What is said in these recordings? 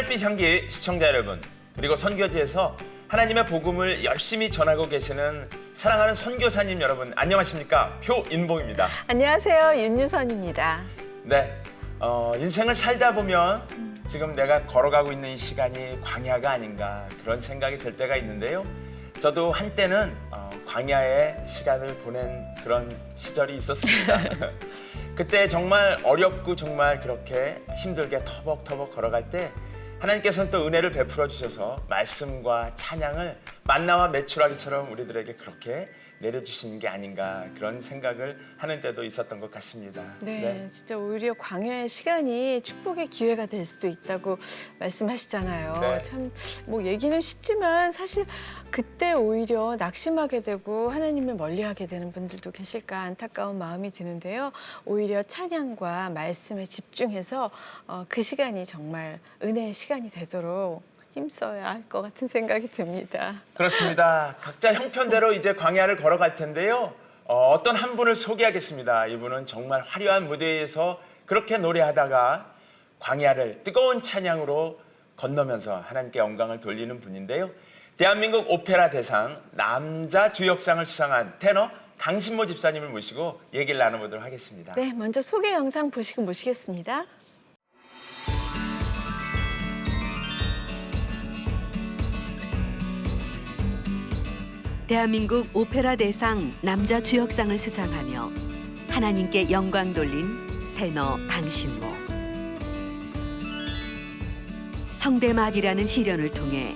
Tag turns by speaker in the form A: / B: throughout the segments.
A: 하늘빛 향기 시청자 여러분, 그리고 선교지에서 하나님의 복음을 열심히 전하고 계시는 사랑하는 선교사님 여러분, 안녕하십니까? 표인봉입니다.
B: 안녕하세요. 윤유선입니다.
A: 네, 인생을 살다 보면 지금 내가 걸어가고 있는 이 시간이 광야가 아닌가 그런 생각이 들 때가 있는데요. 저도 한때는 광야의 시간을 보낸 그런 시절이 있었습니다. 그때 정말 어렵고 정말 그렇게 힘들게 터벅터벅 걸어갈 때 하나님께서는 또 은혜를 베풀어 주셔서 말씀과 찬양을 만나와 메추라기처럼 우리들에게 그렇게 내려주시는 게 아닌가 그런 생각을 하는 때도 있었던 것 같습니다.
B: 네, 진짜 오히려 광야의 시간이 축복의 기회가 될 수도 있다고 말씀하시잖아요.
A: 네.
B: 참 뭐 얘기는 쉽지만 사실 그때 오히려 낙심하게 되고 하나님을 멀리하게 되는 분들도 계실까 안타까운 마음이 드는데요. 오히려 찬양과 말씀에 집중해서 그 시간이 정말 은혜의 시간이 되도록 힘써야 할 것 같은 생각이 듭니다.
A: 그렇습니다. 각자 형편대로 이제 광야를 걸어갈 텐데요. 어떤 한 분을 소개하겠습니다. 이분은 정말 화려한 무대에서 그렇게 노래하다가 광야를 뜨거운 찬양으로 건너면서 하나님께 영광을 돌리는 분인데요. 대한민국 오페라 대상 남자 주역상을 수상한 테너 강신모 집사님을 모시고 얘기를 나눠보도록 하겠습니다.
B: 네, 먼저 소개 영상 보시고 모시겠습니다.
C: 대한민국 오페라 대상 남자 주역상을 수상하며 하나님께 영광 돌린 테너 강신모. 성대마비라는 시련을 통해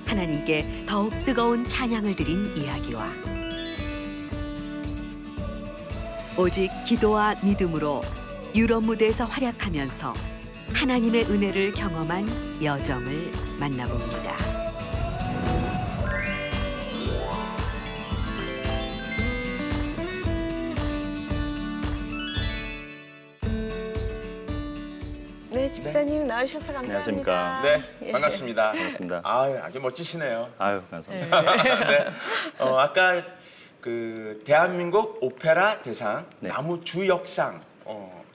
C: 하나님께 더욱 뜨거운 찬양을 드린 이야기와 오직 기도와 믿음으로 유럽 무대에서 활약하면서 하나님의 은혜를 경험한 여정을 만나봅니다.
B: 네, 집사님 나와주셔서 감사합니다.
D: 안녕하십니까.
A: 네, 반갑습니다.
D: 반갑습니다.
A: 아주 멋지시네요.
D: 아유, 감사합니다.
A: 네. 아까 그 대한민국 오페라 대상
D: 네.
A: 나무 주역상,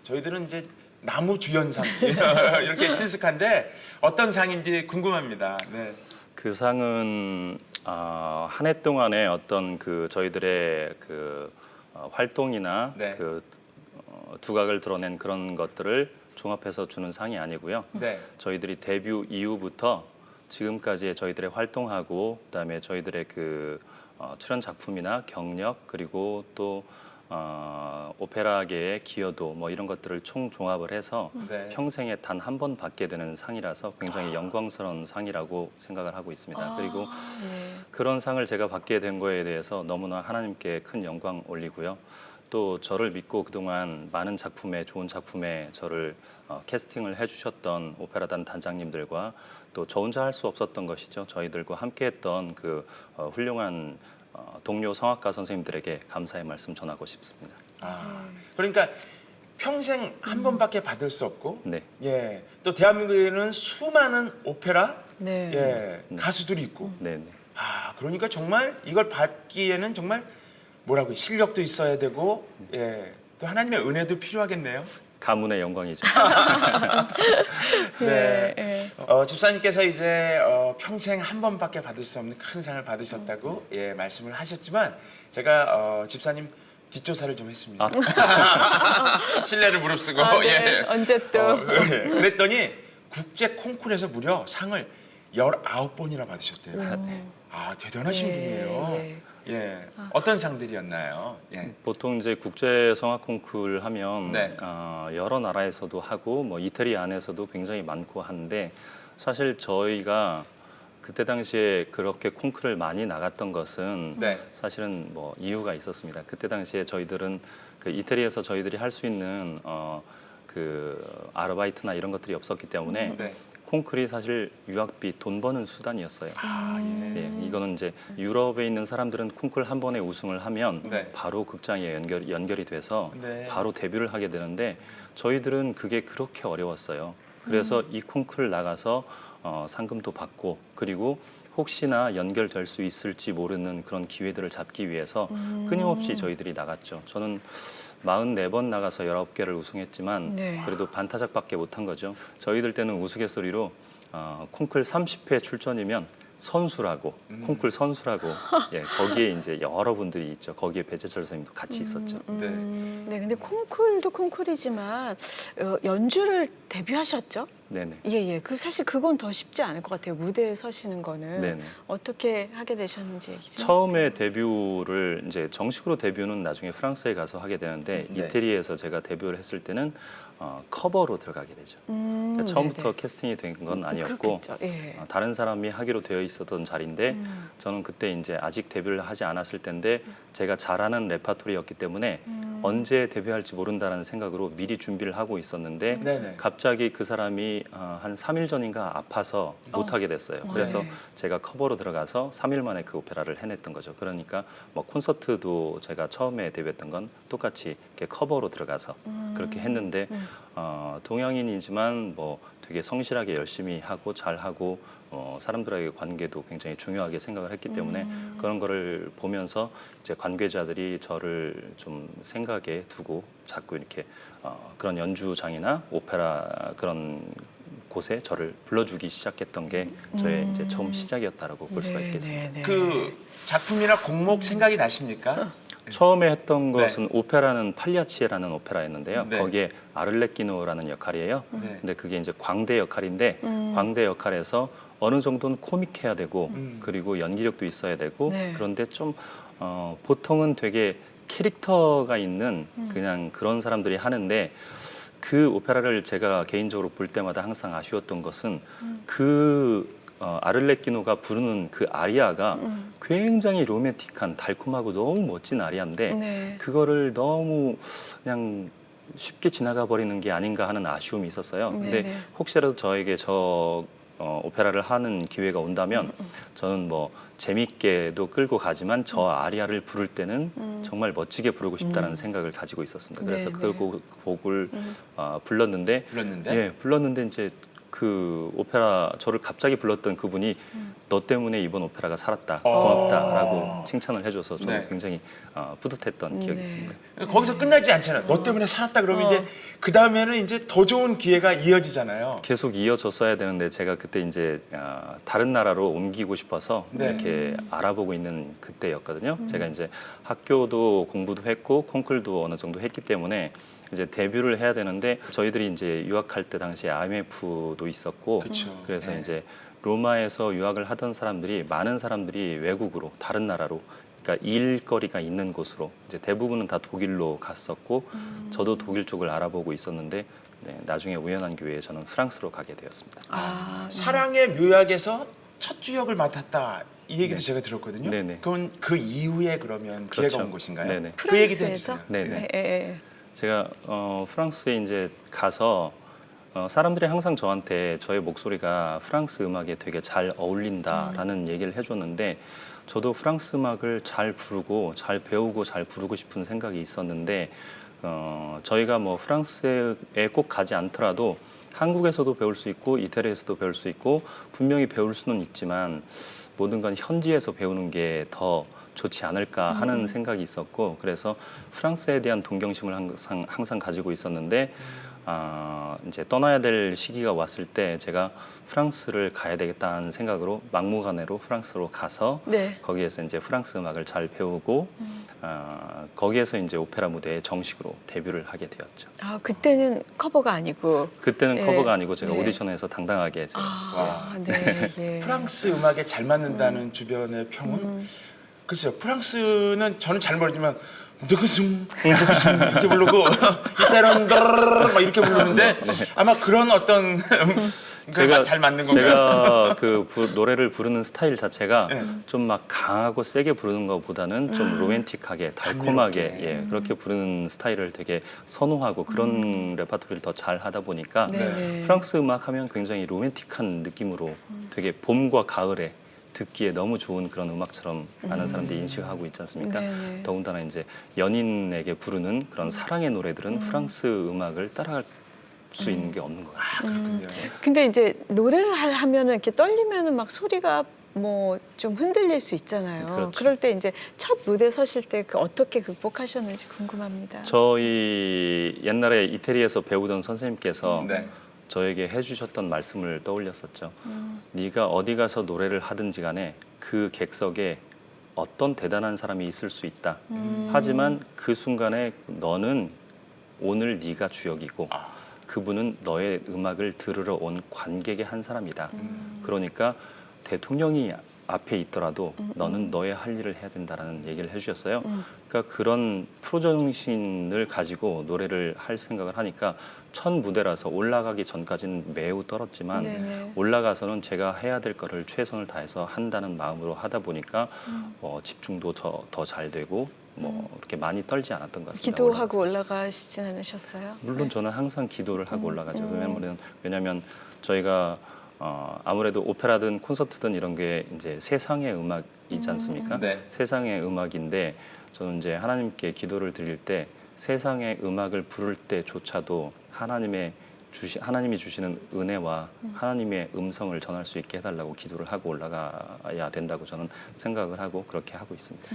A: 저희들은 이제 나무 주연상 이렇게 친숙한데 어떤 상인지 궁금합니다. 네.
D: 그 상은 한 해 동안의 어떤 그 저희들의 그 활동이나
A: 네.
D: 그 두각을 드러낸 그런 것들을 종합해서 주는 상이 아니고요.
A: 네.
D: 저희들이 데뷔 이후부터 지금까지의 저희들의 활동하고 그다음에 저희들의 그 출연 작품이나 경력 그리고 또 오페라계의 기여도 뭐 이런 것들을 총 종합을 해서
A: 네.
D: 평생에 단 한 번 받게 되는 상이라서 굉장히 영광스러운 상이라고 생각을 하고 있습니다. 그리고
B: 네.
D: 그런 상을 제가 받게 된 거에 대해서 너무나 하나님께 큰 영광 올리고요. 또 저를 믿고 그동안 많은 작품에 좋은 작품에 저를 캐스팅을 해주셨던 오페라단 단장님들과 또 저 혼자 할 수 없었던 것이죠. 저희들과 함께했던 그 훌륭한 동료 성악가 선생님들에게 감사의 말씀 전하고 싶습니다.
A: 그러니까 평생 한 번밖에 받을 수 없고,
D: 네.
A: 예, 또 대한민국에는 수많은 오페라,
B: 네.
A: 예, 가수들이 있고,
D: 네네.
A: 그러니까 정말 이걸 받기에는 정말 뭐라고 실력도 있어야 되고, 예, 또 하나님의 은혜도 필요하겠네요.
D: 가문의 영광이죠.
A: 네.
B: 네.
A: 집사님께서 이제 평생 한 번밖에 받을 수 없는 큰 상을 받으셨다고 예, 말씀을 하셨지만 제가 집사님 뒷조사를 좀 했습니다. 신뢰를 무릅쓰고
B: 네.
A: 예.
B: 언제 또?
A: 예. 그랬더니 국제 콩쿠르에서 무려 상을 19번이나 받으셨대요. 대단하신
B: 네,
A: 분이에요.
B: 네.
A: 예. 어떤 상들이었나요? 예.
D: 보통 이제 국제 성악 콩쿠르 하면
A: 네.
D: 여러 나라에서도 하고 뭐 이태리 안에서도 굉장히 많고 한데 사실 저희가 그때 당시에 그렇게 콩쿠르를 많이 나갔던 것은
A: 네.
D: 사실은 뭐 이유가 있었습니다. 그때 당시에 저희들은 그 이태리에서 저희들이 할 수 있는 그 아르바이트나 이런 것들이 없었기 때문에
A: 네.
D: 콩쿠르이 사실 유학비 돈 버는 수단이었어요.
A: 예.
D: 네, 이거는 이제 유럽에 있는 사람들은 콩쿠르 한 번에 우승을 하면
A: 네.
D: 바로 극장에 연결이 돼서
A: 네.
D: 바로 데뷔를 하게 되는데 저희들은 그게 그렇게 어려웠어요. 그래서 이 콩쿠르를 나가서 상금도 받고 그리고 혹시나 연결될 수 있을지 모르는 그런 기회들을 잡기 위해서 끊임없이 저희들이 나갔죠. 저는 44번 나가서 19개를 우승했지만
B: 네.
D: 그래도 반타작밖에 못한 거죠. 저희들 때는 우스갯소리로 콩쿨 30회 출전이면 선수라고 콩쿨 선수라고 예, 거기에 이제 여러분들이 있죠. 거기에 배재철 선생님도 같이 있었죠.
A: 네.
B: 네, 근데 콩쿨도 콩쿨이지만 연주를 데뷔하셨죠?
D: 네네.
B: 예. 그 사실 그건 더 쉽지 않을 것 같아요. 무대에 서시는 거는
D: 네네.
B: 어떻게 하게 되셨는지 얘기 좀
D: 처음에
B: 해주세요.
D: 데뷔를 이제 정식으로 데뷔는 나중에 프랑스에 가서 하게 되는데
A: 네.
D: 이태리에서 제가 데뷔를 했을 때는 커버로 들어가게 되죠. 그러니까 처음부터
B: 네네.
D: 캐스팅이 된 건 아니었고
B: 그렇겠죠. 예.
D: 다른 사람이 하기로 되어 있었던 자리인데 저는 그때 이제 아직 데뷔를 하지 않았을 때인데 제가 잘하는 레파토리였기 때문에 언제 데뷔할지 모른다는 생각으로 미리 준비를 하고 있었는데
A: 네네.
D: 갑자기 그 사람이 한 3일 전인가 아파서 못 하게 됐어요. 그래서
B: 네.
D: 제가 커버로 들어가서 3일 만에 그 오페라를 해냈던 거죠. 그러니까 뭐 콘서트도 제가 처음에 데뷔했던 건 똑같이 이렇게 커버로 들어가서 그렇게 했는데 동양인이지만 뭐 되게 성실하게 열심히 하고 잘하고 사람들에게 관계도 굉장히 중요하게 생각을 했기 때문에 그런 거를 보면서 이제 관계자들이 저를 좀 생각에 두고 자꾸 이렇게 그런 연주장이나 오페라 그런 곳에 저를 불러주기 시작했던 게 저의 이제 처음 시작이었다라고 볼 수가 있겠습니다.
B: 네.
A: 그 작품이나 곡목 생각이 나십니까?
D: 처음에 했던
A: 네.
D: 것은 오페라는 팔리아치에라는 오페라였는데요.
A: 네.
D: 거기에 아를레키노라는 역할이에요.
A: 네.
D: 근데 그게 이제 광대 역할인데 광대 역할에서 어느 정도는 코믹해야 되고 그리고 연기력도 있어야 되고
B: 네.
D: 그런데 좀 보통은 되게 캐릭터가 있는 그냥 그런 사람들이 하는데 그 오페라를 제가 개인적으로 볼 때마다 항상 아쉬웠던 것은 그 아를레키노가 부르는 그 아리아가 굉장히 로맨틱한 달콤하고 너무 멋진 아리아인데
B: 네.
D: 그거를 너무 그냥 쉽게 지나가 버리는 게 아닌가 하는 아쉬움이 있었어요. 근데
B: 네네.
D: 혹시라도 저에게 오페라를 하는 기회가 온다면 저는 뭐 재밌게도 끌고 가지만 저 아리아를 부를 때는 정말 멋지게 부르고 싶다는 생각을 가지고 있었습니다. 그래서
B: 네,
D: 그
B: 네.
D: 곡을 불렀는데
A: 불렀는데?
D: 예, 불렀는데 이제 그 오페라 저를 갑자기 불렀던 그분이 너 때문에 이번 오페라가 살았다 고맙다라고 칭찬을 해줘서 저는
A: 네.
D: 굉장히 뿌듯했던 기억이
B: 네.
D: 있습니다.
A: 거기서 끝나지 않잖아요. 너 때문에 살았다 그러면 이제 그 다음에는 이제 더 좋은 기회가 이어지잖아요.
D: 계속 이어졌어야 되는데 제가 그때 이제 다른 나라로 옮기고 싶어서
A: 네.
D: 이렇게 알아보고 있는 그때였거든요. 제가 이제 학교도 공부도 했고 콩쿨도 어느 정도 했기 때문에 이제 데뷔를 해야 되는데 저희들이 이제 유학할 때 당시에 IMF도 있었고
A: 그쵸.
D: 그래서
A: 네.
D: 이제 로마에서 유학을 하던 사람들이 많은 사람들이 외국으로 다른 나라로 그러니까 일거리가 있는 곳으로 이제 대부분은 다 독일로 갔었고 저도 독일 쪽을 알아보고 있었는데 네, 나중에 우연한 기회에 저는 프랑스로 가게 되었습니다.
A: 사랑의 묘약에서 첫 주역을 맡았다. 이 얘기도
D: 네.
A: 제가 들었거든요.
D: 네네.
A: 그건 그 이후에 그러면 기회가
D: 그렇죠.
A: 온 것인가요?
D: 네네.
A: 그 얘기도
B: 프랑스에서?
A: 해주세요.
D: 네네.
B: 예.
D: 제가 프랑스에 이제 가서 사람들이 항상 저한테 저의 목소리가 프랑스 음악에 되게 잘 어울린다라는 얘기를 해줬는데 저도 프랑스 음악을 잘 부르고 잘 배우고 잘 부르고 싶은 생각이 있었는데 저희가 뭐 프랑스에 꼭 가지 않더라도 한국에서도 배울 수 있고 이태리에서도 배울 수 있고 분명히 배울 수는 있지만 모든 건 현지에서 배우는 게 더 좋지 않을까 하는 생각이 있었고 그래서 프랑스에 대한 동경심을 항상 가지고 있었는데 이제 떠나야 될 시기가 왔을 때 제가 프랑스를 가야 되겠다는 생각으로 막무가내로 프랑스로 가서
B: 네.
D: 거기에서 이제 프랑스 음악을 잘 배우고 거기에서 이제 오페라 무대에 정식으로 데뷔를 하게 되었죠.
B: 아, 그때는 커버가 아니고.
D: 그때는
B: 예.
D: 커버가 아니고 제가
B: 네.
D: 오디션에서 당당하게 제가
B: 네. 예.
A: 프랑스 음악에 잘 맞는다는 주변의 평은 글쎄요. 프랑스는 저는 잘 모르지만 누구숭 이렇게 부르고 이때는 막 이렇게 부르는데 아마 그런 어떤 잘 맞는 건가요?
D: 제가 그 노래를 부르는 스타일 자체가
A: 네.
D: 좀 막 강하고 세게 부르는 것보다는 좀 로맨틱하게 달콤하게
A: 감미롭게.
D: 예, 그렇게 부르는 스타일을 되게 선호하고 그런 레파토리를 더 잘 하다 보니까
B: 네네.
D: 프랑스 음악 하면 굉장히 로맨틱한 느낌으로 되게 봄과 가을에 듣기에 너무 좋은 그런 음악처럼 많은 사람들이 인식하고 있지 않습니까?
B: 네네.
D: 더군다나 이제 연인에게 부르는 그런 사랑의 노래들은 프랑스 음악을 따라갈 수 있는 게 없는 것 같습니다.
A: 그렇군요.
B: 근데 이제 노래를 하면은 이렇게 떨리면은 막 소리가 뭐 좀 흔들릴 수 있잖아요.
D: 그렇죠.
B: 그럴 때 이제 첫 무대 서실 때 그 어떻게 극복하셨는지 궁금합니다.
D: 저희 옛날에 이태리에서 배우던 선생님께서
A: 네.
D: 저에게 해주셨던 말씀을 떠올렸었죠. 네가 어디 가서 노래를 하든지 간에 그 객석에 어떤 대단한 사람이 있을 수 있다. 하지만 그 순간에 너는 오늘 네가 주역이고 그분은 너의 음악을 들으러 온 관객의 한 사람이다. 그러니까 대통령이 앞에 있더라도 너는 너의 할 일을 해야 된다라는 얘기를 해주셨어요. 그러니까 그런 프로정신을 가지고 노래를 할 생각을 하니까 첫 무대라서 올라가기 전까지는 매우 떨었지만
B: 네네.
D: 올라가서는 제가 해야 될 거를 최선을 다해서 한다는 마음으로 하다 보니까 집중도 더 잘 되고 뭐 이렇게 많이 떨지 않았던 것 같습니다.
B: 기도하고
D: 올라가서.
B: 올라가시진 않으셨어요?
D: 물론 저는 항상 기도를 하고 올라가죠. 왜냐하면 저희가 아무래도 오페라든 콘서트든 이런 게 이제 세상의 음악이지 않습니까?
A: 네.
D: 세상의 음악인데 저는 이제 하나님께 기도를 드릴 때 세상의 음악을 부를 때조차도 하나님이 주시는 은혜와 하나님의 음성을 전할 수 있게 해달라고 기도를 하고 올라가야 된다고 저는 생각을 하고 그렇게 하고 있습니다.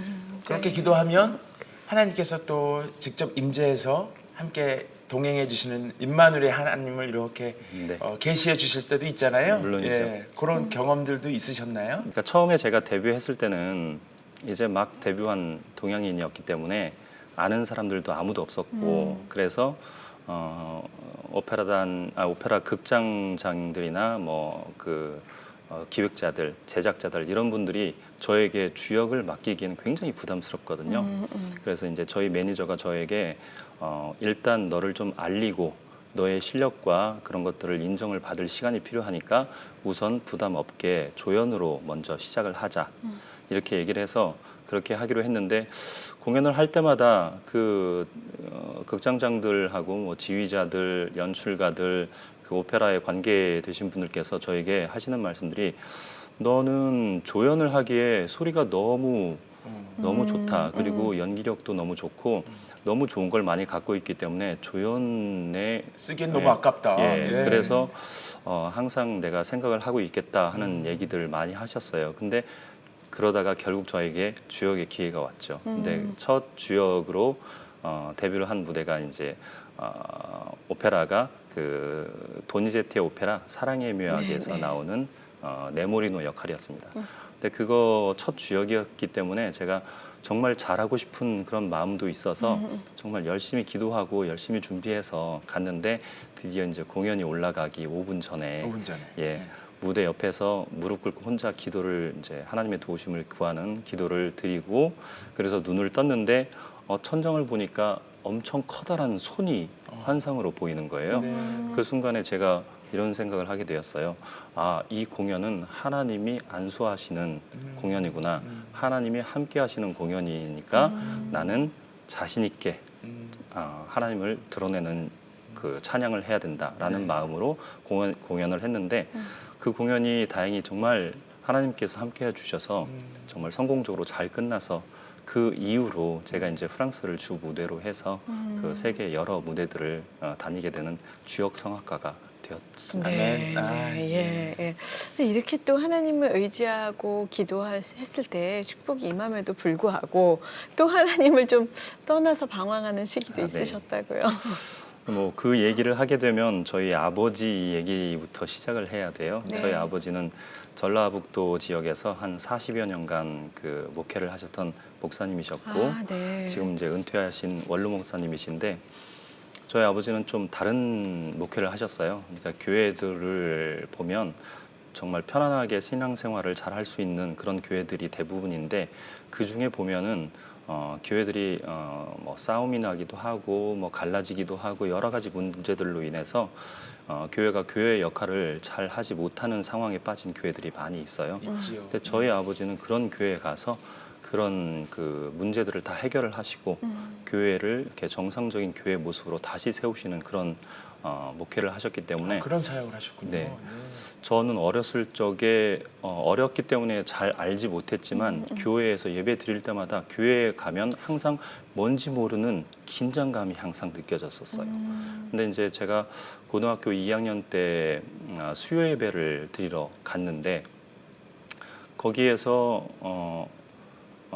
A: 그렇게 기도하면 하나님께서 또 직접 임재해서 함께 동행해 주시는 임마누엘의 하나님을 이렇게
D: 네.
A: 계시해 주실 때도 있잖아요.
D: 물론이죠.
A: 예, 그런 경험들도 있으셨나요?
D: 그러니까 처음에 제가 데뷔했을 때는 이제 막 데뷔한 동양인이었기 때문에 아는 사람들도 아무도 없었고 그래서 오페라 극장장들이나 뭐 기획자들, 제작자들 이런 분들이 저에게 주역을 맡기기에는 굉장히 부담스럽거든요. 그래서 이제 저희 매니저가 저에게 일단 너를 좀 알리고 너의 실력과 그런 것들을 인정을 받을 시간이 필요하니까 우선 부담 없게 조연으로 먼저 시작을 하자. 이렇게 얘기를 해서 그렇게 하기로 했는데 공연을 할 때마다 극장장들하고 뭐 지휘자들, 연출가들, 그 오페라에 관계되신 분들께서 저에게 하시는 말씀들이 너는 조연을 하기에 소리가 너무 좋다. 그리고 연기력도 너무 좋고 너무 좋은 걸 많이 갖고 있기 때문에 조연에
A: 쓰기엔 너무 아깝다.
D: 예,
A: 예.
D: 그래서 항상 내가 생각을 하고 있겠다 하는 얘기들 많이 하셨어요. 근데 그러다가 결국 저에게 주역의 기회가 왔죠. 근데 첫 주역으로 데뷔를 한 무대가 이제 오페라가 그 도니제티의 오페라 사랑의 묘약에서
B: 네.
D: 나오는 네모리노 역할이었습니다. 근데 그거 첫 주역이었기 때문에 제가 정말 잘하고 싶은 그런 마음도 있어서 정말 열심히 기도하고 열심히 준비해서 갔는데 드디어 이제 공연이 올라가기 5분 전에
A: 5분 전에.
D: 예. 무대 옆에서 무릎 꿇고 혼자 기도를 이제 하나님의 도우심을 구하는 기도를 드리고 그래서 눈을 떴는데 천정을 보니까 엄청 커다란 손이 환상으로 보이는 거예요. 그 순간에 제가 이런 생각을 하게 되었어요. 아, 이 공연은 하나님이 안수하시는 공연이구나. 하나님이 함께 하시는 공연이니까 나는 자신 있게 하나님을 드러내는 그 찬양을 해야 된다라는 마음으로 공연을 했는데 그 공연이 다행히 정말 하나님께서 함께 해주셔서 정말 성공적으로 잘 끝나서 그 이후로 제가 이제 프랑스를 주 무대로 해서 그 세계 여러 무대들을 다니게 되는 주역 성악가가 되었습니다.
A: 아멘.
B: 예. 근데 이렇게 또 하나님을 의지하고 기도했을 때 축복이 임함에도 불구하고 또 하나님을 좀 떠나서 방황하는 시기도
D: 네.
B: 있으셨다고요.
D: 뭐 그 얘기를 하게 되면 저희 아버지 얘기부터 시작을 해야 돼요.
B: 네.
D: 저희 아버지는 전라북도 지역에서 한 40여 년간 그 목회를 하셨던 목사님이셨고
B: 네.
D: 지금 이제 은퇴하신 원로 목사님이신데 저희 아버지는 좀 다른 목회를 하셨어요. 그러니까 교회들을 보면 정말 편안하게 신앙생활을 잘 할 수 있는 그런 교회들이 대부분인데 그 중에 보면은 교회들이 뭐 싸움이 나기도 하고 뭐 갈라지기도 하고 여러 가지 문제들로 인해서 교회가 교회의 역할을 잘 하지 못하는 상황에 빠진 교회들이 많이 있어요.
A: 있지요.
D: 근데 저희 아버지는 그런 교회에 가서 그런 그 문제들을 다 해결을 하시고 교회를 이렇게 정상적인 교회 모습으로 다시 세우시는 그런 목회를 하셨기 때문에
A: 그런 사역을 하셨군요.
D: 네.
A: 예.
D: 저는 어렸을 적에 어렸기 때문에 잘 알지 못했지만 교회에서 예배 드릴 때마다 교회에 가면 항상 뭔지 모르는 긴장감이 항상 느껴졌었어요. 근데 이제 제가 고등학교 2학년 때 수요 예배를 드리러 갔는데 거기에서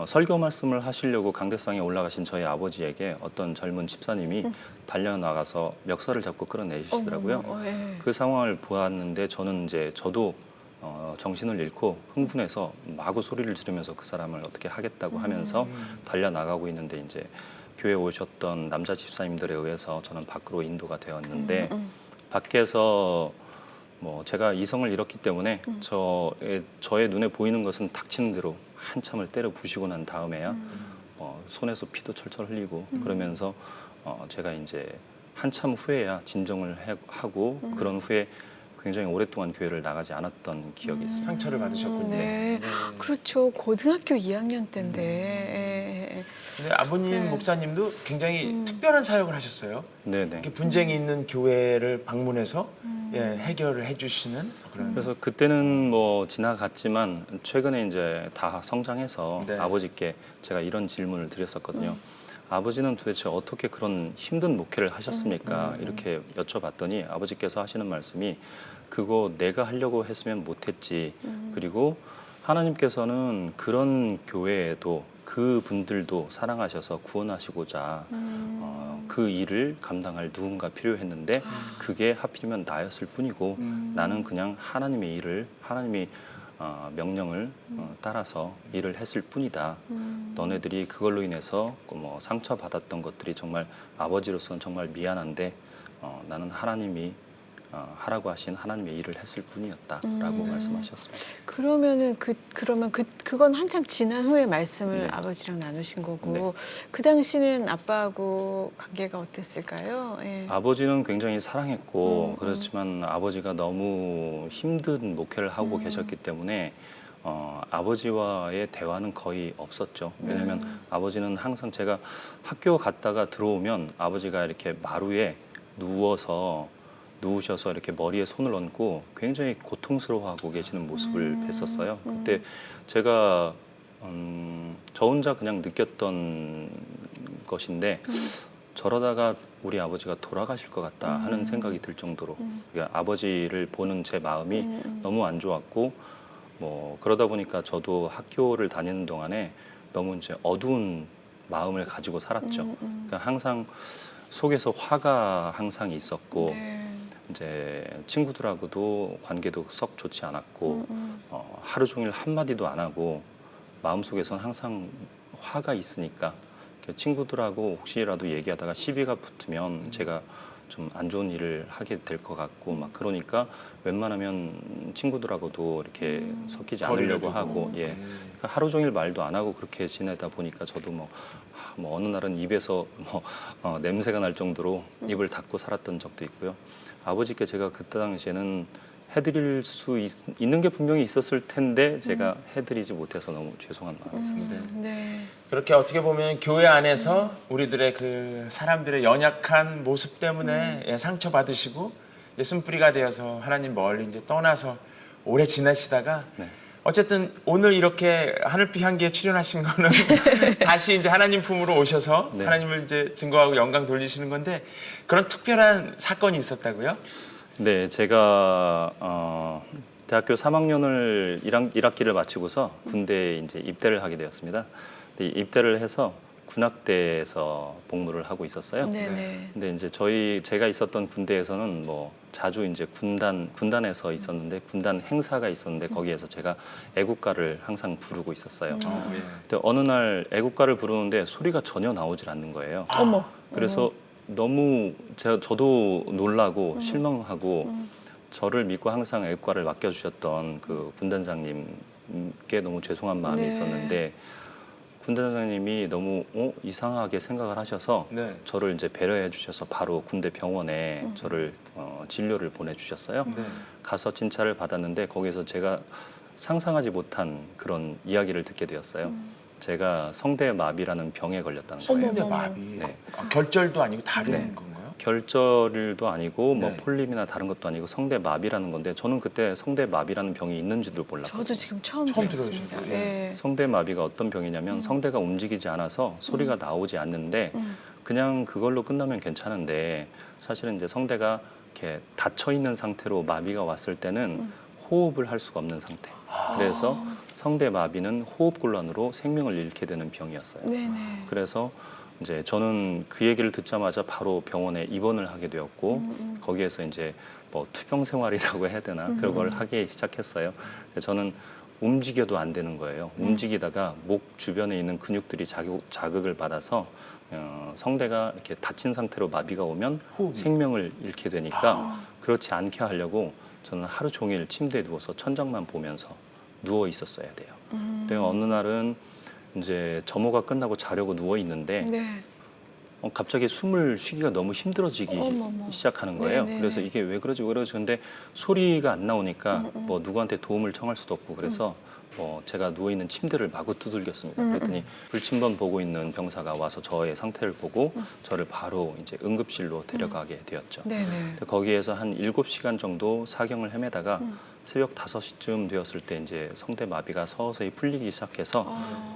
D: 설교 말씀을 하시려고 강대상에 올라가신 저희 아버지에게 어떤 젊은 집사님이 달려나가서 멱살을 잡고 끌어내시더라고요.
B: 어머, 예.
D: 그 상황을 보았는데 저는 이제 저도 정신을 잃고 흥분해서 마구 소리를 지르면서 그 사람을 어떻게 하겠다고 하면서 달려나가고 있는데 이제 교회에 오셨던 남자 집사님들에 의해서 저는 밖으로 인도가 되었는데 밖에서 뭐 제가 이성을 잃었기 때문에 저의 눈에 보이는 것은 닥치는 대로 한참을 때려 부시고 난 다음에야 손에서 피도 철철 흘리고 그러면서 제가 이제 한참 후에야 진정을 하고 그런 후에 굉장히 오랫동안 교회를 나가지 않았던 기억이 있습니다.
A: 상처를 받으셨군요.
B: 네. 그렇죠. 고등학교 2학년 때인데. 예, 예.
A: 근데 아버님
B: 네.
A: 목사님도 굉장히 특별한 사역을 하셨어요.
D: 네네.
A: 이렇게 분쟁이 있는 교회를 방문해서 예, 해결을 해주시는 그런.
D: 그래서 그때는 뭐 지나갔지만 최근에 이제 다 성장해서
A: 네.
D: 아버지께 제가 이런 질문을 드렸었거든요. 아버지는 도대체 어떻게 그런 힘든 목회를 하셨습니까? 이렇게 여쭤봤더니 아버지께서 하시는 말씀이 그거 내가 하려고 했으면 못했지. 그리고 하나님께서는 그런 교회에도 그 분들도 사랑하셔서 구원하시고자 그 일을 감당할 누군가 필요했는데 그게 하필이면 나였을 뿐이고 나는 그냥 하나님의 일을 하나님이 명령을 따라서 일을 했을 뿐이다. 너네들이 그걸로 인해서 뭐 상처받았던 것들이 정말 아버지로서는 정말 미안한데 나는 하나님이 하라고 하신 하나님의 일을 했을 뿐이었다라고 말씀하셨습니다.
B: 그러면은 그건 한참 지난 후에 말씀을
D: 네.
B: 아버지랑 나누신 거고
D: 네.
B: 그 당시는 아빠하고 관계가 어땠을까요? 예.
D: 아버지는 굉장히 사랑했고 그렇지만 아버지가 너무 힘든 목회를 하고 계셨기 때문에 아버지와의 대화는 거의 없었죠. 왜냐하면 아버지는 항상 제가 학교 갔다가 들어오면 아버지가 이렇게 마루에 누우셔서 이렇게 머리에 손을 얹고 굉장히 고통스러워하고 계시는 모습을 뵀었어요. 그때 제가 저 혼자 그냥 느꼈던 것인데 저러다가 우리 아버지가 돌아가실 것 같다 하는 생각이 들 정도로 그러니까 아버지를 보는 제 마음이 너무 안 좋았고 뭐 그러다 보니까 저도 학교를 다니는 동안에 너무 이제 어두운 마음을 가지고 살았죠. 그러니까 항상 속에서 화가 항상 있었고
B: 네.
D: 이제 친구들하고도 관계도 썩 좋지 않았고 하루 종일 한마디도 안 하고 마음속에서는 항상 화가 있으니까 친구들하고 혹시라도 얘기하다가 시비가 붙으면 제가 좀 안 좋은 일을 하게 될 것 같고 막 그러니까 웬만하면 친구들하고도 이렇게 섞이지
A: 거리를
D: 않으려고
A: 두고.
D: 하고 예. 그러니까 하루 종일 말도 안 하고 그렇게 지내다 보니까 저도 뭐 어느 날은 입에서 냄새가 날 정도로 입을 닫고 살았던 적도 있고요. 아버지께 제가 그때 당시에는 해드릴 수 있는 게 분명히 있었을 텐데 제가 해드리지 못해서 너무 죄송한 마음이 있었어요.
B: 네.
A: 그렇게 어떻게 보면 교회 안에서 우리들의 그 사람들의 연약한 모습 때문에 예, 상처받으시고 이제 쓴뿌리가 되어서 하나님 멀리 이제 떠나서 오래 지내시다가
D: 네.
A: 어쨌든 오늘 이렇게 하늘빛 향기에 출연하신 거는 다시 이제 하나님 품으로 오셔서
D: 네.
A: 하나님을 이제 증거하고 영광 돌리시는 건데 그런 특별한 사건이 있었다고요?
D: 네, 제가 대학교 3학년을 1학기를 마치고서 군대에 이제 입대를 하게 되었습니다. 근데 입대를 해서 군악대에서 복무를 하고 있었어요.
B: 네네.
D: 근데 이제 제가 있었던 군대에서는 뭐 자주 이제 군단에서 있었는데 군단 행사가 있었는데 거기에서 제가 애국가를 항상 부르고 있었어요.
A: 예.
D: 근데 어느 날 애국가를 부르는데 소리가 전혀 나오질 않는 거예요.
B: 어머.
D: 그래서 너무 저도 놀라고 실망하고 저를 믿고 항상 애국가를 맡겨주셨던 그 군단장님께 너무 죄송한 마음이
B: 네.
D: 있었는데 군단장님이 너무 이상하게 생각을 하셔서
A: 네.
D: 저를 이제 배려해 주셔서 바로 군대 병원에 저를 진료를 보내주셨어요.
A: 네.
D: 가서 진찰을 받았는데 거기서 제가 상상하지 못한 그런 이야기를 듣게 되었어요. 제가 성대마비라는 병에 걸렸다는 거예요.
A: 성대
B: 어머.
A: 마비.
D: 네.
A: 결절도 아니고 다른
D: 네.
A: 건가요?
D: 결절도 아니고 뭐
A: 네.
D: 폴립이나 다른 것도 아니고 성대마비라는 건데 저는 그때 성대마비라는 병이 있는지도 몰랐거든요.
B: 저도 지금 처음
A: 처음
B: 들었습니다.
A: 들어보셨어요?
B: 예.
D: 성대마비가 어떤 병이냐면 성대가 움직이지 않아서 소리가 나오지 않는데 그냥 그걸로 끝나면 괜찮은데 사실은 이제 성대가 이렇게 닫혀 있는 상태로 마비가 왔을 때는 호흡을 할 수가 없는 상태. 그래서 성대 마비는 호흡곤란으로 생명을 잃게 되는 병이었어요.
B: 네네.
D: 그래서 이제 저는 그 얘기를 듣자마자 바로 병원에 입원을 하게 되었고 거기에서 이제 뭐 투병 생활이라고 해야 되나 그런 걸 하기 시작했어요. 근데 저는 움직여도 안 되는 거예요. 움직이다가 목 주변에 있는 근육들이 자극을 받아서 성대가 이렇게 다친 상태로 마비가 오면
A: 호흡이.
D: 생명을 잃게 되니까 그렇지 않게 하려고 저는 하루 종일 침대에 누워서 천장만 보면서 누워 있었어야 돼요. 근데 어느 날은 이제 점호가 끝나고 자려고 누워 있는데
B: 네.
D: 갑자기 숨을 쉬기가 너무 힘들어지기
B: 어머머.
D: 시작하는 거예요.
B: 네네네.
D: 그래서 이게 왜 그러지 근데 소리가 안 나오니까 뭐 누구한테 도움을 청할 수도 없고 그래서 제가 누워 있는 침대를 마구 두들겼습니다. 그랬더니 불침번 보고 있는 병사가 와서 저의 상태를 보고 저를 바로 이제 응급실로 데려가게 되었죠.
B: 네네.
D: 근데 거기에서 한 7시간 정도 사경을 헤매다가 새벽 5시쯤 되었을 때 이제 성대 마비가 서서히 풀리기 시작해서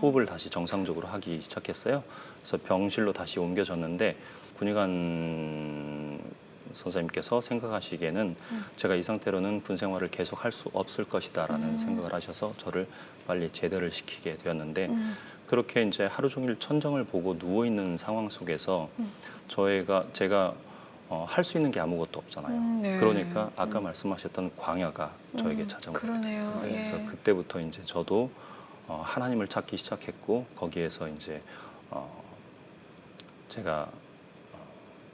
D: 호흡을 다시 정상적으로 하기 시작했어요. 그래서 병실로 다시 옮겨졌는데 군의관 선생님께서 생각하시기에는 제가 이 상태로는 군 생활을 계속 할 수 없을 것이다라는 생각을 하셔서 저를 빨리 제대를 시키게 되었는데 그렇게 이제 하루 종일 천정을 보고 누워 있는 상황 속에서 제가 할 수 있는 게 아무것도 없잖아요.
B: 네.
D: 그러니까 아까 말씀하셨던 광야가 저에게 찾아온 거예요.
B: 그러네요.
D: 그래서
B: 예.
D: 그때부터 이제 저도 하나님을 찾기 시작했고 거기에서 이제 제가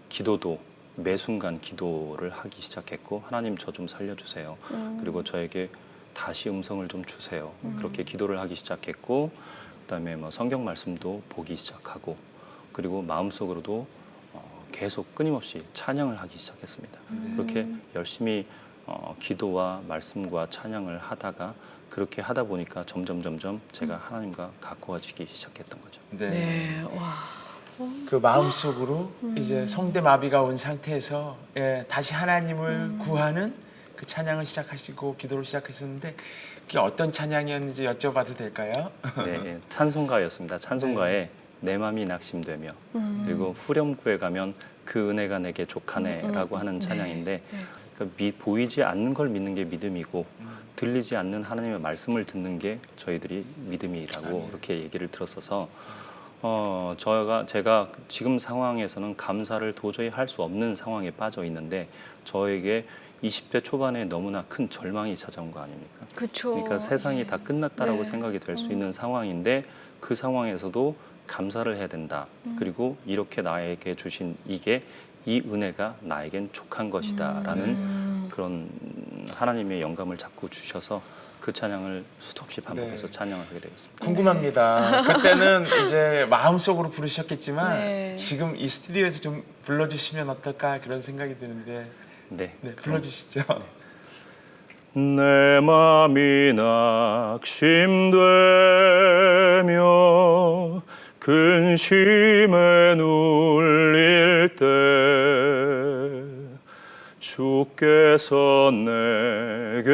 D: 기도도 매 순간 기도를 하기 시작했고 하나님 저 좀 살려주세요. 그리고 저에게 다시 음성을 좀 주세요. 그렇게 기도를 하기 시작했고 그다음에 뭐 성경 말씀도 보기 시작하고 그리고 마음속으로도 계속 끊임없이 찬양을 하기 시작했습니다. 그렇게 열심히 기도와 말씀과 찬양을 하다가 그렇게 하다 보니까 점점 제가 하나님과 가까워지기 시작했던 거죠.
A: 네.
B: 네. 와.
A: 그 마음속으로 이제 성대 마비가 온 상태에서 다시 하나님을 구하는 그 찬양을 시작하시고 기도를 시작하셨는데 그게 어떤 찬양이었는지 여쭤봐도 될까요?
D: 네, 찬송가였습니다. 찬송가에 내 맘이 낙심되며 그리고 후렴구에 가면 그 은혜가 내게 족하네라고 하는 찬양인데 그러니까 보이지 않는 걸 믿는 게 믿음이고 들리지 않는 하나님의 말씀을 듣는 게 저희들이 믿음이라고 이렇게 얘기를 들었어서 제가 지금 상황에서는 감사를 도저히 할 수 없는 상황에 빠져 있는데 저에게 20대 초반에 너무나 큰 절망이 찾아온 거 아닙니까?
B: 그렇죠.
D: 그러니까 세상이 다 끝났다라고
B: 네.
D: 생각이 될 수 있는 상황인데 그 상황에서도 감사를 해야 된다. 그리고 이렇게 나에게 주신 이 은혜가 나에겐 족한 것이다라는 그런 하나님의 영감을 자꾸 주셔서 그 찬양을 수도 없이 반복해서
A: 네.
D: 찬양을 하게 되었습니다.
A: 궁금합니다. 그때는 이제 마음속으로 부르셨겠지만
B: 네.
A: 지금 이 스튜디오에서 좀 불러주시면 어떨까 그런 생각이 드는데
D: 네.
A: 네, 불러주시죠.
D: 내 맘이 낙심되며 근심에 눌릴 때 주께서 내게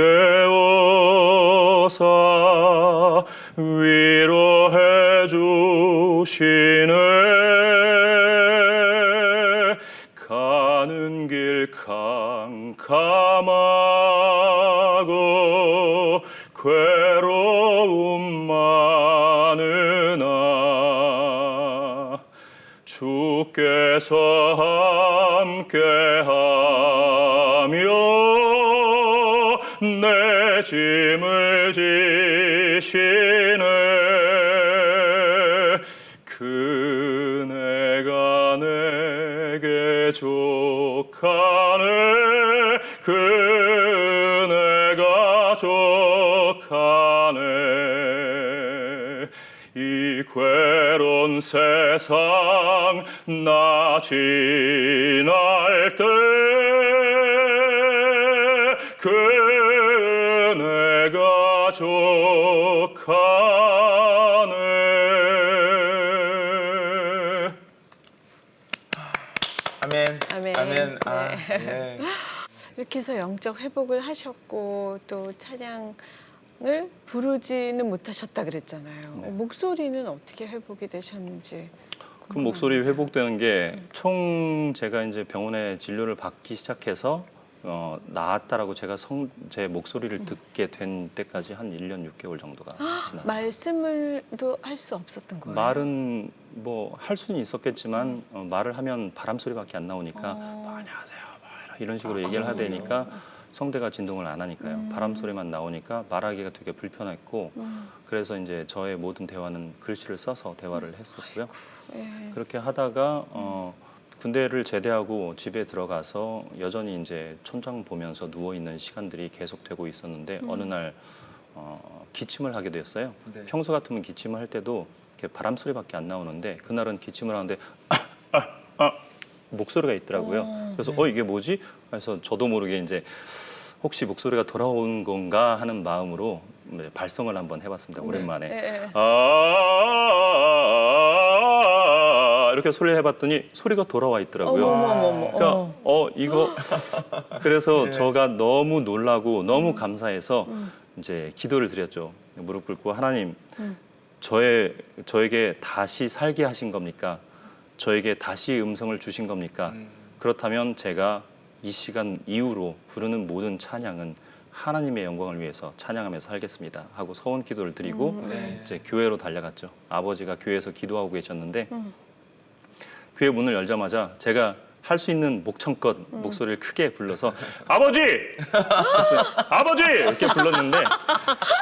D: 오사 위로해 주시네 가는 길 캄캄하고 괴로움 많으나 주께서 함께하며 내 짐을 지시네 그네가 내게 족하네 그네가 족하네 이 괴로운 세상 나 지날 때 그네가 족하네.
A: 아멘.
B: 아멘.
A: 아멘. 아,
B: 네.
A: 네.
B: 이렇게 해서 영적 회복을 하셨고 또 찬양을 부르지는 못하셨다 그랬잖아요.
D: 네.
B: 목소리는 어떻게 회복이 되셨는지.
D: 그 목소리 회복되는 게 총 제가 이제 병원에 진료를 받기 시작해서 나았다라고 제가 제 목소리를 듣게 된 때까지 한 1년 6개월 정도가 지났죠.
B: 말씀을도 할 수 없었던 거예요?
D: 말은 뭐 할 수는 있었겠지만 말을 하면 바람 소리밖에 안 나오니까 뭐 안녕하세요 뭐 이런 식으로 얘기를 하야 되니까 성대가 진동을 안 하니까요. 바람 소리만 나오니까 말하기가 되게 불편했고 그래서 이제 저의 모든 대화는 글씨를 써서 대화를 했었고요.
B: 예.
D: 그렇게 하다가 군대를 제대하고 집에 들어가서 여전히 이제 천장 보면서 누워 있는 시간들이 계속되고 있었는데 어느 날 기침을 하게 됐어요.
A: 네.
D: 평소 같으면 기침을 할 때도 이렇게 바람 소리밖에 안 나오는데 그날은 기침을 하는데 목소리가 있더라고요. 그래서 이게 뭐지? 그래서 저도 모르게 이제 혹시 목소리가 돌아온 건가 하는 마음으로 발성을 한번 해봤습니다. 오랜만에.
B: 예.
D: 이렇게 소리를 해봤더니 소리가 돌아와 있더라고요.
B: 어머머머머.
D: 그러니까 이거 그래서 제가 너무 놀라고 너무 감사해서 이제 기도를 드렸죠. 무릎 꿇고 하나님, 저에게 다시 살게 하신 겁니까? 저에게 다시 음성을 주신 겁니까? 그렇다면 제가 이 시간 이후로 부르는 모든 찬양은 하나님의 영광을 위해서 찬양하면서 살겠습니다 하고 서원 기도를 드리고 이제 교회로 달려갔죠. 아버지가 교회에서 기도하고 계셨는데 교회 문을 열자마자 제가 할 수 있는 목청껏 목소리를 크게 불러서 아버지! 그래서 아버지! 이렇게 불렀는데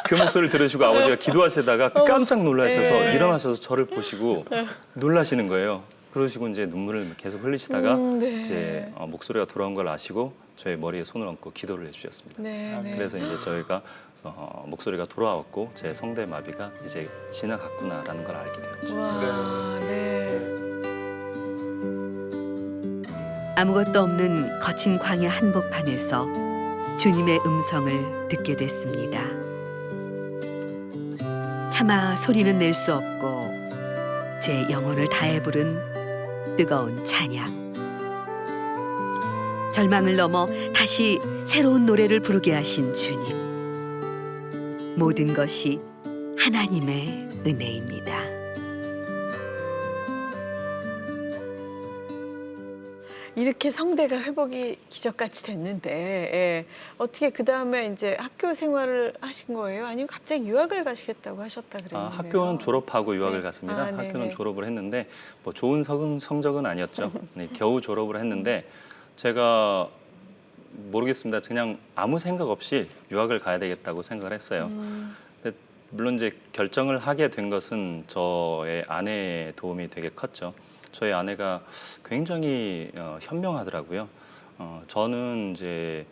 D: 그 목소리를 들으시고 아버지가 기도하시다가 깜짝 놀라셔서 일어나셔서 저를 보시고 놀라시는 거예요. 그러시고 이제 눈물을 계속 흘리시다가
B: 네.
D: 이제 목소리가 돌아온 걸 아시고 저의 머리에 손을 얹고 기도를 해주셨습니다.
B: 네. 네.
D: 그래서 이제 저희가 목소리가 돌아왔고 제 성대 마비가 이제 지나갔구나라는 걸 알게 되었죠.
B: 와, 네.
C: 아무것도 없는 거친 광야 한복판에서 주님의 음성을 듣게 됐습니다. 차마 소리는 낼 수 없고 제 영혼을 다해 부른 뜨거운 찬양. 절망을 넘어 다시 새로운 노래를 부르게 하신 주님. 모든 것이 하나님의 은혜입니다.
B: 이렇게 성대가 회복이 기적같이 됐는데 예. 어떻게 그 다음에 이제 학교 생활을 하신 거예요? 아니면 갑자기 유학을 가시겠다고 하셨다 그랬는데요?
D: 학교는 졸업하고 유학을
B: 네.
D: 갔습니다.
B: 아, 네네.
D: 학교는 졸업을 했는데 뭐 좋은 성적은 아니었죠. 네, 겨우 졸업을 했는데 제가 모르겠습니다. 그냥 아무 생각 없이 유학을 가야 되겠다고 생각을 했어요. 근데 물론 이제 결정을 하게 된 것은 저의 아내의 도움이 되게 컸죠. 저희 아내가 굉장히 현명하더라고요. 저는 이제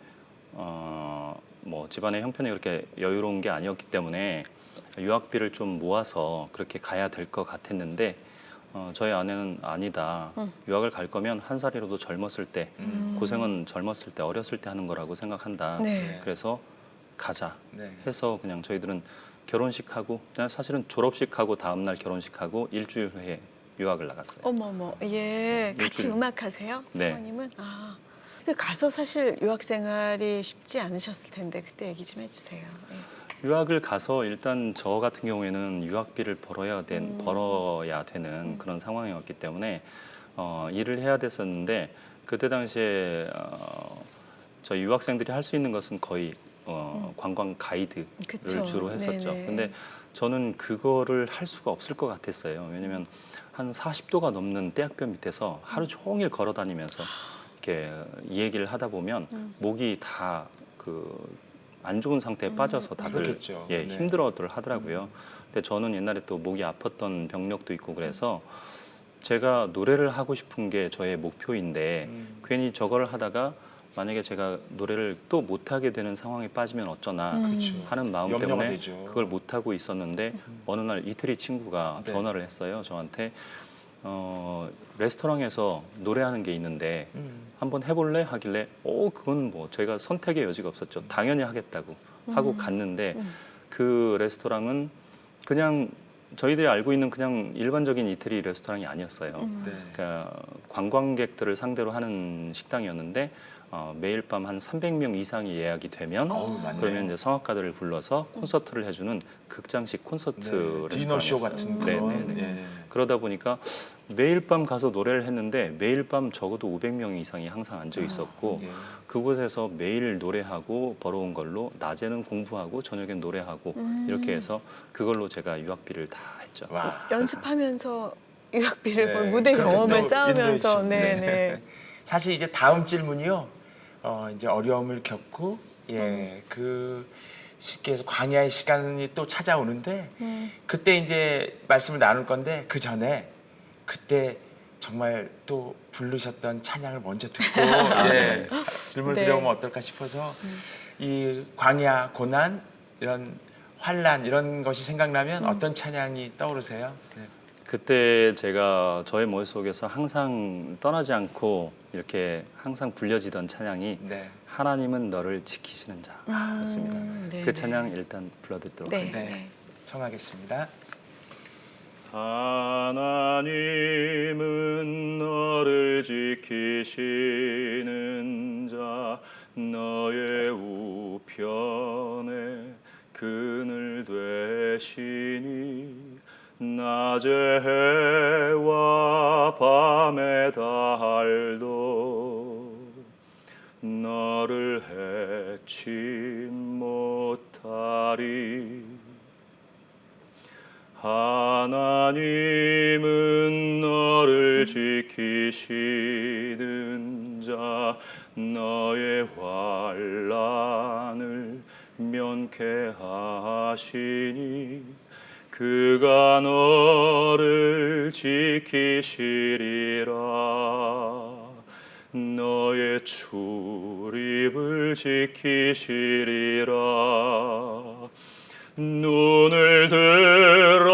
D: 뭐 집안의 형편이 그렇게 여유로운 게 아니었기 때문에 유학비를 좀 모아서 그렇게 가야 될 것 같았는데 저희 아내는 아니다. 유학을 갈 거면 한 살이라도 젊었을 때 고생은 젊었을 때 어렸을 때 하는 거라고 생각한다.
B: 네.
D: 그래서 가자
A: 네.
D: 해서 그냥 저희들은 결혼식하고 그냥 사실은 졸업식하고 다음 날 결혼식하고 일주일 후에 유학을 나갔어요.
B: 어머머, 예, 같이
D: 일주일.
B: 음악 하세요?
D: 네.
B: 부모님은? 아, 근데 가서 사실 유학 생활이 쉽지 않으셨을 텐데 그때 얘기 좀 해주세요. 예.
D: 유학을 가서 일단 저 같은 경우에는 유학비를 벌어야 되는 그런 상황이었기 때문에 일을 해야 됐었는데 그때 당시에 저희 유학생들이 할 수 있는 것은 거의 관광 가이드를
B: 그쵸.
D: 주로 했었죠.
B: 네네.
D: 근데 저는 그거를 할 수가 없을 것 같았어요. 왜냐면 한 40도가 넘는 떼약볕 밑에서 하루 종일 걸어 다니면서 이렇게 이 얘기를 하다 보면 목이 다 안 좋은 상태에 빠져서 다들
A: 그렇겠죠.
D: 예,
A: 네.
D: 힘들어들 하더라고요. 근데 저는 옛날에 또 목이 아팠던 병력도 있고 그래서 제가 노래를 하고 싶은 게 저의 목표인데 괜히 저걸 하다가 만약에 제가 노래를 또 못하게 되는 상황에 빠지면 어쩌나
A: 그렇죠.
D: 하는 마음
A: 염려가
D: 때문에
A: 되죠.
D: 그걸 못하고 있었는데 어느 날 이태리 친구가
A: 네.
D: 전화를 했어요. 저한테 레스토랑에서 노래하는 게 있는데 한번 해볼래? 하길래 그건 뭐 저희가 선택의 여지가 없었죠. 당연히 하겠다고 하고 갔는데 그 레스토랑은 그냥 저희들이 알고 있는 그냥 일반적인 이태리 레스토랑이 아니었어요.
A: 네.
D: 그러니까 관광객들을 상대로 하는 식당이었는데 매일 밤 한 300명 이상이 예약이 되면
A: 많네요.
D: 그러면 이제 성악가들을 불러서 콘서트를 해주는 극장식 콘서트
A: 네. 디너쇼
D: 레스토랑이었어요.
A: 같은
D: 네,
A: 그런.
D: 네, 네.
A: 예.
D: 그러다 보니까 매일 밤 가서 노래를 했는데 매일 밤 적어도 500명 이상이 항상 앉아 있었고
A: 예.
D: 그곳에서 매일 노래하고 벌어온 걸로 낮에는 공부하고 저녁엔 노래하고 이렇게 해서 그걸로 제가 유학비를 다 했죠.
A: 와.
B: 연습하면서 유학비를
A: 네.
B: 벌 무대
A: 그렇게
B: 경험을
A: 또
B: 쌓으면서
A: 인도해
B: 네네.
A: 사실 이제 다음 질문이요. 이제 어려움을 겪고 그 쉽게 해서 광야의 시간이 또 찾아오는데 그때 이제 말씀을 나눌 건데 그 전에 그때 정말 또 부르셨던 찬양을 먼저 듣고 예, 질문을
B: 네.
A: 드려보면 어떨까 싶어서 이 광야 고난 이런 환란 이런 것이 생각나면 어떤 찬양이 떠오르세요? 네.
D: 그때 제가 저의 머릿속에서 항상 떠나지 않고 이렇게 항상 불려지던 찬양이
A: 네.
D: 하나님은 너를 지키시는 자였습니다.
B: 네,
D: 그
B: 네.
D: 찬양 일단 불러드리도록
B: 네.
D: 하겠습니다.
A: 네. 청하겠습니다.
D: 하나님은 너를 지키시는 자 너의 우편에 그늘 되시니 낮의 해와 밤의 달도 너를 해치 못하리 하나님은 너를 지키시는 자 너의 환난을 면케하시니 그가 너를 지키시리라 너의 출입을 지키시리라 눈을 들어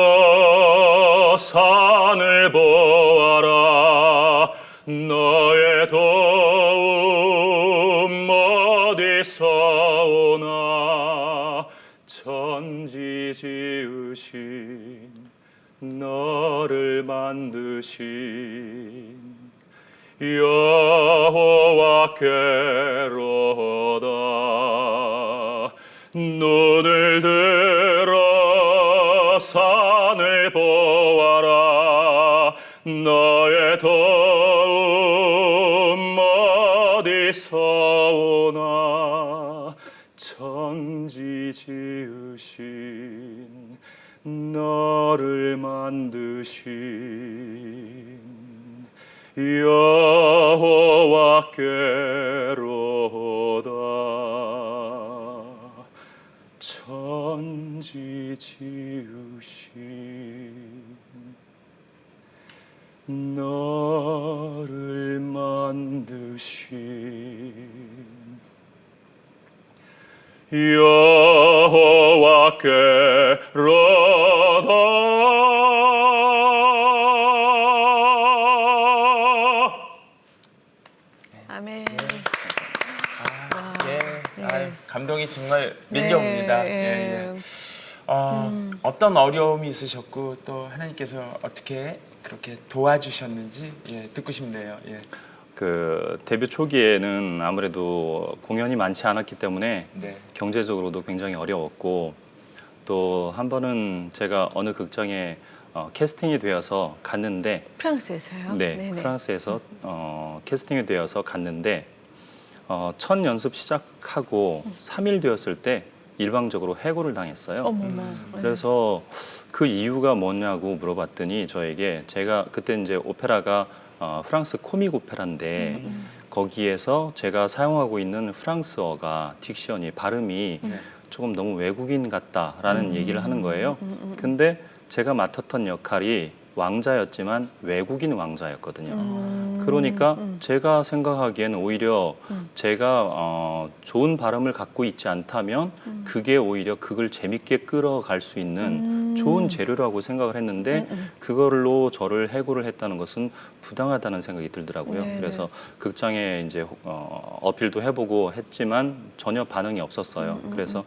D: 산을 보아라 너의 도움 어디서 오나 천지 지으신 너를 만드신 여호와께로다 눈을 들어 산을 보아라 너의 도움 어디서 오나 천지 지으신 너를 만드신 여호와께로다 천지 지으신 너를 만드신 여호와께로다
B: 아멘.
A: 예. 아유, 감동이 정말 밀려옵니다.
B: 네,
A: 예, 예. 어떤 어려움이 있으셨고 또 하나님께서 어떻게 그렇게 도와주셨는지 듣고 싶네요. 예.
D: 그 데뷔 초기에는 아무래도 공연이 많지 않았기 때문에
A: 네.
D: 경제적으로도 굉장히 어려웠고 또 한 번은 제가 어느 극장에 캐스팅이 되어서 갔는데
B: 프랑스에서요?
D: 네,
B: 네네.
D: 프랑스에서 캐스팅이 되어서 갔는데 첫 연습 시작하고 3일 되었을 때 일방적으로 해고를 당했어요.
B: 어머머.
D: 그래서 그 이유가 뭐냐고 물어봤더니 저에게 제가 그때 이제 오페라가 프랑스 코믹 오페라인데 거기에서 제가 사용하고 있는 프랑스어가 딕션이 발음이 조금 너무 외국인 같다라는 얘기를 하는 거예요. 근데 제가 맡았던 역할이 왕자였지만 외국인 왕자였거든요. 그러니까 제가 생각하기에는 오히려 제가 좋은 발음을 갖고 있지 않다면 그게 오히려 그걸 재밌게 끌어갈 수 있는 좋은 재료라고 생각을 했는데 그걸로 저를 해고를 했다는 것은 부당하다는 생각이 들더라고요.
B: 네네.
D: 그래서 극장에 이제 어필도 해보고 했지만 전혀 반응이 없었어요. 그래서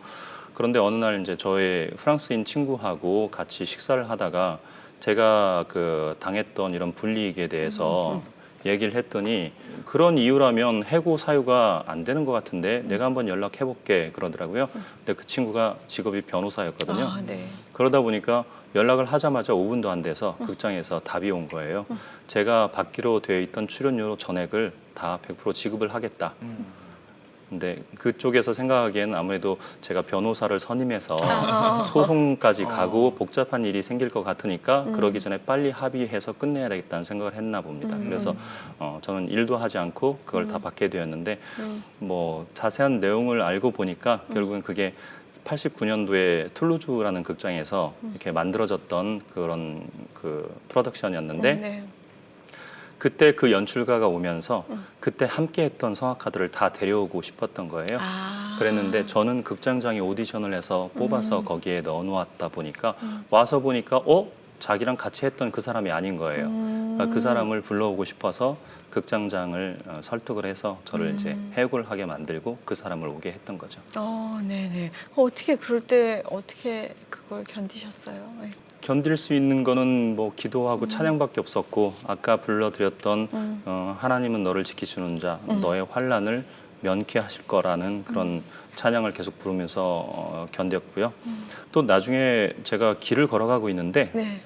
D: 그런데 어느 날 이제 저의 프랑스인 친구하고 같이 식사를 하다가 제가 그 당했던 이런 불이익에 대해서 얘기를 했더니 그런 이유라면 해고 사유가 안 되는 것 같은데 내가 한번 연락해볼게 그러더라고요. 근데 그 친구가 직업이 변호사였거든요.
B: 아, 네.
D: 그러다 보니까 연락을 하자마자 5분도 안 돼서 극장에서 답이 온 거예요. 제가 받기로 되어 있던 출연료 전액을 다 100% 지급을 하겠다. 근데 그쪽에서 생각하기에는 아무래도 제가 변호사를 선임해서 소송까지 가고 복잡한 일이 생길 것 같으니까 그러기 전에 빨리 합의해서 끝내야 되겠다는 생각을 했나 봅니다. 그래서 저는 일도 하지 않고 그걸 다 받게 되었는데 뭐 자세한 내용을 알고 보니까 결국은 그게 89년도에 툴루즈라는 극장에서 이렇게 만들어졌던 그런 그 프로덕션이었는데
B: 네.
D: 그때 그 연출가가 오면서 그때 함께했던 성악가들을 다 데려오고 싶었던 거예요.
B: 아.
D: 그랬는데 저는 극장장이 오디션을 해서 뽑아서 거기에 넣어놓았다 보니까 와서 보니까 자기랑 같이 했던 그 사람이 아닌 거예요. 그러니까 그 사람을 불러오고 싶어서 극장장을 설득을 해서 저를 이제 해고를 하게 만들고 그 사람을 오게 했던 거죠.
B: 네네. 어떻게 그럴 때 어떻게 그걸 견디셨어요? 네.
D: 견딜 수 있는 거는 뭐 기도하고 찬양밖에 없었고 아까 불러드렸던 하나님은 너를 지키시는 자 너의 환난을 면케하실 거라는 그런 찬양을 계속 부르면서 견뎠고요. 또 나중에 제가 길을 걸어가고 있는데
B: 네.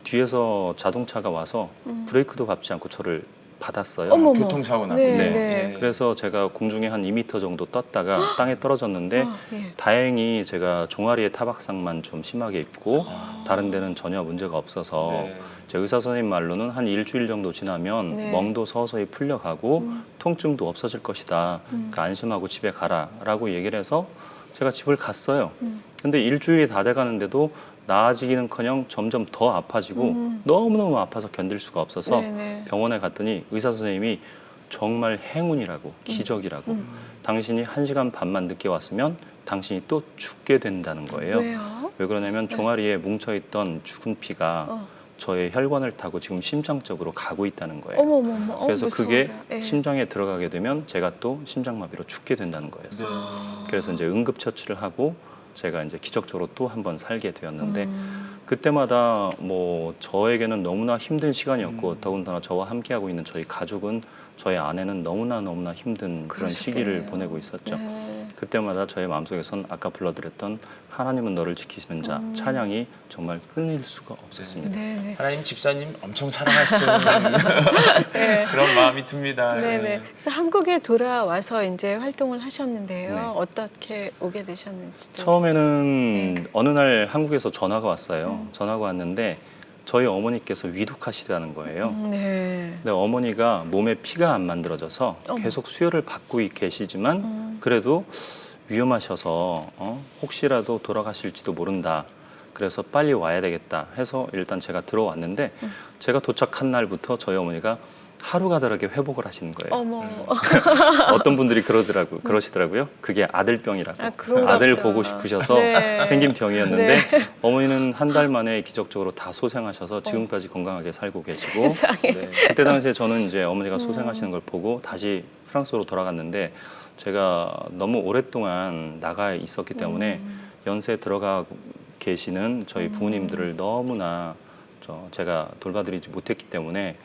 D: 뒤에서 자동차가 와서 브레이크도 밟지 않고 저를 받았어요.
B: 어머머.
A: 교통사고 나고.
B: 네,
D: 네.
B: 네.
D: 그래서 제가 공중에 한 2m 정도 떴다가 땅에 떨어졌는데
B: 예.
D: 다행히 제가 종아리에 타박상만 좀 심하게 입고 다른 데는 전혀 문제가 없어서
A: 네.
D: 제 의사 선생님 말로는 한 일주일 정도 지나면
B: 네.
D: 멍도 서서히 풀려가고 통증도 없어질 것이다. 그러니까 안심하고 집에 가라라고 얘기를 해서 제가 집을 갔어요. 근데 일주일이 다 돼가는데도 나아지기는커녕 점점 더 아파지고 너무너무 아파서 견딜 수가 없어서
B: 네네.
D: 병원에 갔더니 의사 선생님이 정말 행운이라고 기적이라고 당신이 1시간 반만 늦게 왔으면 당신이 또 죽게 된다는 거예요.
B: 왜요?
D: 왜 그러냐면 종아리에 뭉쳐있던 죽은 피가 저의 혈관을 타고 지금 심장 쪽으로 가고 있다는 거예요.
B: 어머머머.
D: 그래서 그게
B: 무서워라. 예.
D: 심장에 들어가게 되면 제가 또 심장마비로 죽게 된다는 거였어요. 그래서 이제 응급처치를 하고 제가 이제 기적적으로 또 한 번 살게 되었는데 그때마다 뭐 저에게는 너무나 힘든 시간이었고 더군다나 저와 함께하고 있는 저희 가족은 저희 아내는 너무나 힘든 그런 시기를
B: 그러셨겠네요.
D: 보내고 있었죠.
B: 네.
D: 그때마다 저의 마음속에선 아까 불러드렸던 하나님은 너를 지키시는 자 찬양이 정말 끊일 수가 없었습니다.
B: 네네.
A: 하나님 집사님 엄청 사랑하시는 그런 마음이 듭니다.
B: 네네. 그래서 한국에 돌아와서 이제 활동을 하셨는데요.
D: 네.
B: 어떻게 오게 되셨는지 좀.
D: 처음에는 어느 날 한국에서 전화가 왔어요. 전화가 왔는데 저희 어머니께서 위독하시다는 거예요.
B: 네.
D: 근데 어머니가 몸에 피가 안 만들어져서
B: 어머.
D: 계속 수혈을 받고 계시지만 그래도 위험하셔서 혹시라도 돌아가실지도 모른다. 그래서 빨리 와야 되겠다 해서 일단 제가 들어왔는데 제가 도착한 날부터 저희 어머니가 하루가 다르게 회복을 하시는 거예요.
B: 어머.
D: 어떤 분들이 그러시더라고요. 그게 아들병이라고.
B: 아, 그런가
D: 아들
B: 보다.
D: 보고 싶으셔서
B: 네.
D: 생긴 병이었는데
B: 네.
D: 어머니는 한 달 만에 기적적으로 다 소생하셔서 지금까지 건강하게 살고 계시고
B: 세상에.
D: 네. 그때 당시에 저는 이제 어머니가 소생하시는 걸 보고 다시 프랑스로 돌아갔는데 제가 너무 오랫동안 나가 있었기 때문에 연세에 들어가 계시는 저희 부모님들을 너무나 제가 돌봐드리지 못했기 때문에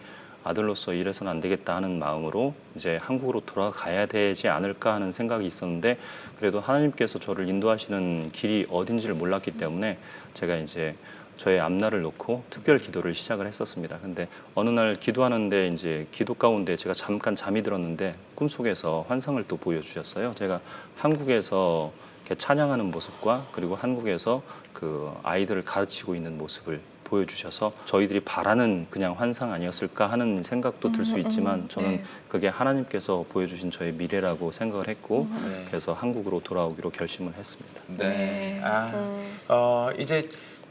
D: 아들로서 이래서는 안 되겠다 하는 마음으로 이제 한국으로 돌아가야 되지 않을까 하는 생각이 있었는데 그래도 하나님께서 저를 인도하시는 길이 어딘지를 몰랐기 때문에 제가 이제 저의 앞날을 놓고 특별 기도를 시작을 했었습니다. 근데 어느 날 기도하는데 이제 기도 가운데 제가 잠깐 잠이 들었는데 꿈속에서 환상을 또 보여주셨어요. 제가 한국에서 이렇게 찬양하는 모습과 그리고 한국에서 그 아이들을 가르치고 있는 모습을 보여주셔서 저희들이 바라는 그냥 환상 아니었을까 하는 생각도 들 수 있지만 저는
B: 네.
D: 그게 하나님께서 보여주신 저의 미래라고 생각을 했고
A: 네.
D: 그래서 한국으로 돌아오기로 결심을 했습니다.
A: 네. 이제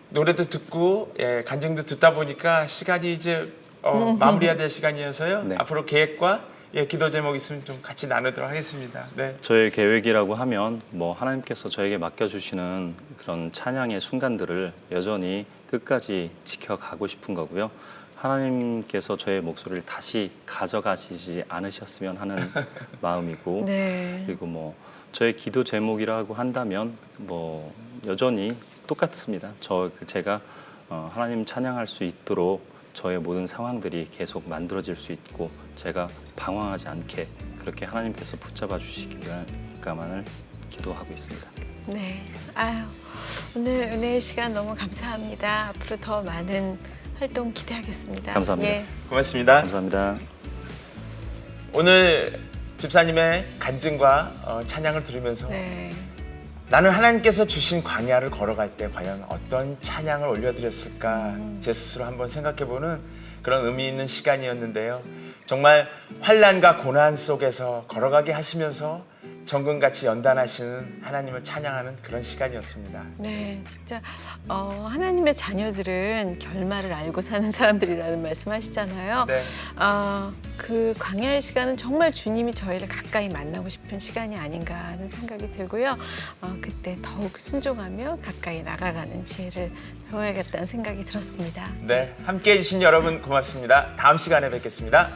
A: 노래도 듣고 간증도 듣다 보니까 시간이 이제 마무리해야 될 시간이어서요.
D: 네.
A: 앞으로 계획과 기도 제목 있으면 좀 같이 나누도록 하겠습니다. 네.
D: 저의 계획이라고 하면 뭐 하나님께서 저에게 맡겨주시는 그런 찬양의 순간들을 여전히 끝까지 지켜가고 싶은 거고요. 하나님께서 저의 목소리를 다시 가져가시지 않으셨으면 하는 마음이고
B: 네.
D: 그리고 뭐 저의 기도 제목이라고 한다면 뭐 여전히 똑같습니다. 제가 하나님 찬양할 수 있도록 저의 모든 상황들이 계속 만들어질 수 있고 제가 방황하지 않게 그렇게 하나님께서 붙잡아 주시기만을 기도하고 있습니다.
B: 네. 아유, 오늘 은혜의 시간 너무 감사합니다. 앞으로 더 많은 활동 기대하겠습니다.
D: 감사합니다.
B: 예.
A: 고맙습니다.
D: 감사합니다.
A: 오늘 집사님의 간증과 찬양을 들으면서
B: 네.
A: 나는 하나님께서 주신 광야를 걸어갈 때 과연 어떤 찬양을 올려드렸을까 제 스스로 한번 생각해보는 그런 의미 있는 시간이었는데요. 정말 환난과 고난 속에서 걸어가게 하시면서 정금같이 연단하시는 하나님을 찬양하는 그런 시간이었습니다.
B: 네, 진짜 하나님의 자녀들은 결말을 알고 사는 사람들이라는 말씀하시잖아요.
A: 네.
B: 그 광야의 시간은 정말 주님이 저희를 가까이 만나고 싶은 시간이 아닌가 하는 생각이 들고요. 그때 더욱 순종하며 가까이 나가가는 지혜를 배워야겠다는 생각이 들었습니다.
A: 네, 함께해 주신 여러분 고맙습니다. 다음 시간에 뵙겠습니다.